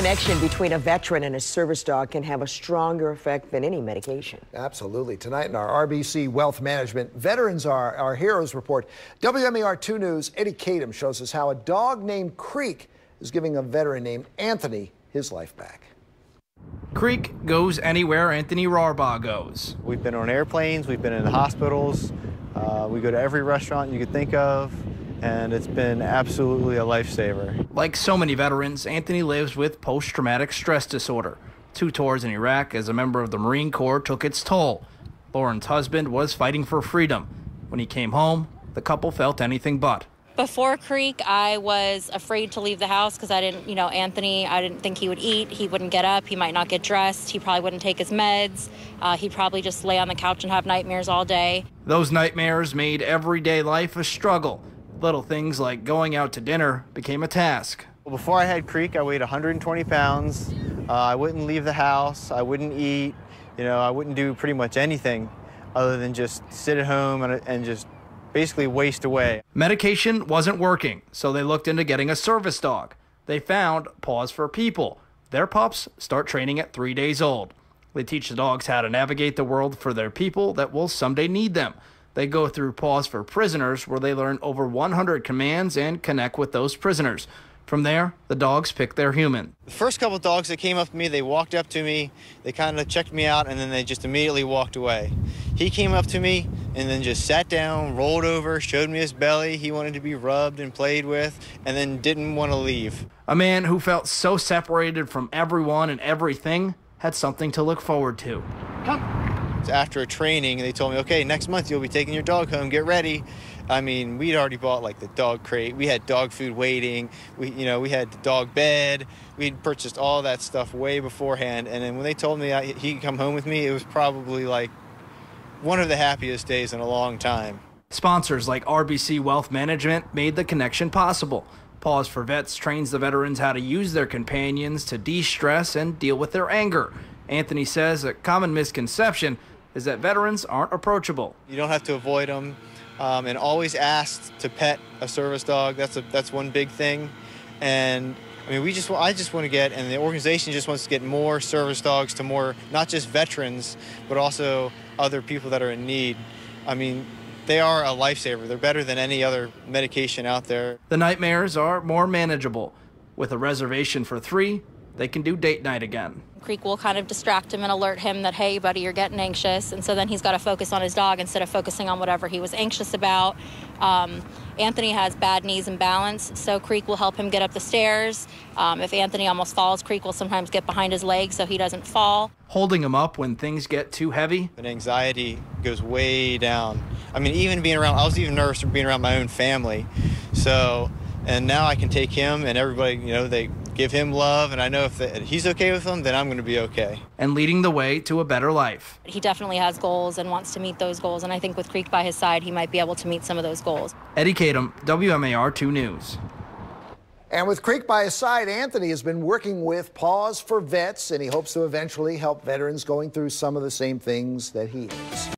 connection between a veteran and a service dog can have a stronger effect than any medication. Absolutely. Tonight in our RBC Wealth Management Veterans Are Our Heroes report, WMAR 2 News' Eddie Kadam shows us how a dog named Creek is giving a veteran named Anthony his life back. Creek goes anywhere Anthony Rarbaugh goes. We've been on airplanes, we've been in hospitals, we go to every restaurant you could think of, and it's been absolutely a lifesaver. Like so many veterans, Anthony lives with post-traumatic stress disorder. 2 tours in Iraq as a member of the Marine Corps took its toll. Lauren's husband was fighting for freedom. When he came home, the couple felt anything but. Before Creek, I was afraid to leave the house because I didn't, Anthony, I didn't think he would eat. He wouldn't get up. He might not get dressed. He probably wouldn't take his meds. He'd probably just lay on the couch and have nightmares all day. Those nightmares made everyday life a struggle. Little things like going out to dinner became a task. Before I had Creek, I weighed 120 pounds. I wouldn't leave the house. I wouldn't eat. I wouldn't do pretty much anything other than just sit at home and just basically waste away. Medication wasn't working, so they looked into getting a service dog. They found Paws for People. Their pups start training at 3 days old. They teach the dogs how to navigate the world for their people that will someday need them. They go through Paws for Prisoners, where they learn over 100 commands and connect with those prisoners. From there, the dogs pick their human. The first couple of dogs that came up to me, they walked up to me, they kind of checked me out, and then they just immediately walked away. He came up to me and then just sat down, rolled over, showed me his belly. He wanted to be rubbed and played with, and then didn't want to leave. A man who felt so separated from everyone and everything had something to look forward to. Come. After a training, they told me, okay, next month you'll be taking your dog home, get ready. I mean, we'd already bought like the dog crate. We had dog food waiting. We had the dog bed. We'd purchased all that stuff way beforehand. And then when they told me he could come home with me, it was probably like one of the happiest days in a long time. Sponsors like RBC Wealth Management made the connection possible. Paws for Vets trains the veterans how to use their companions to de-stress and deal with their anger. Anthony says a common misconception is that veterans aren't approachable. You don't have to avoid them, and always ask to pet a service dog. That's one big thing. And I mean, I just want to get, and the organization just wants to get more service dogs to more, not just veterans, but also other people that are in need. I mean, they are a lifesaver. They're better than any other medication out there. The nightmares are more manageable. With a reservation for 3, they can do date night again. Creek will kind of distract him and alert him that, hey, buddy, you're getting anxious. And so then he's got to focus on his dog instead of focusing on whatever he was anxious about. Anthony has bad knees and balance, so Creek will help him get up the stairs. If Anthony almost falls, Creek will sometimes get behind his legs so he doesn't fall. Holding him up when things get too heavy. And anxiety goes way down. I mean, even being around, I was even nervous from being around my own family. So, and now I can take him and everybody, they give him love, and I know if he's okay with them, then I'm going to be okay. And leading the way to a better life. He definitely has goals and wants to meet those goals, and I think with Creek by his side, he might be able to meet some of those goals. Eddie Kadam, WMAR 2 News. And with Creek by his side, Anthony has been working with Paws for Vets, and he hopes to eventually help veterans going through some of the same things that he is.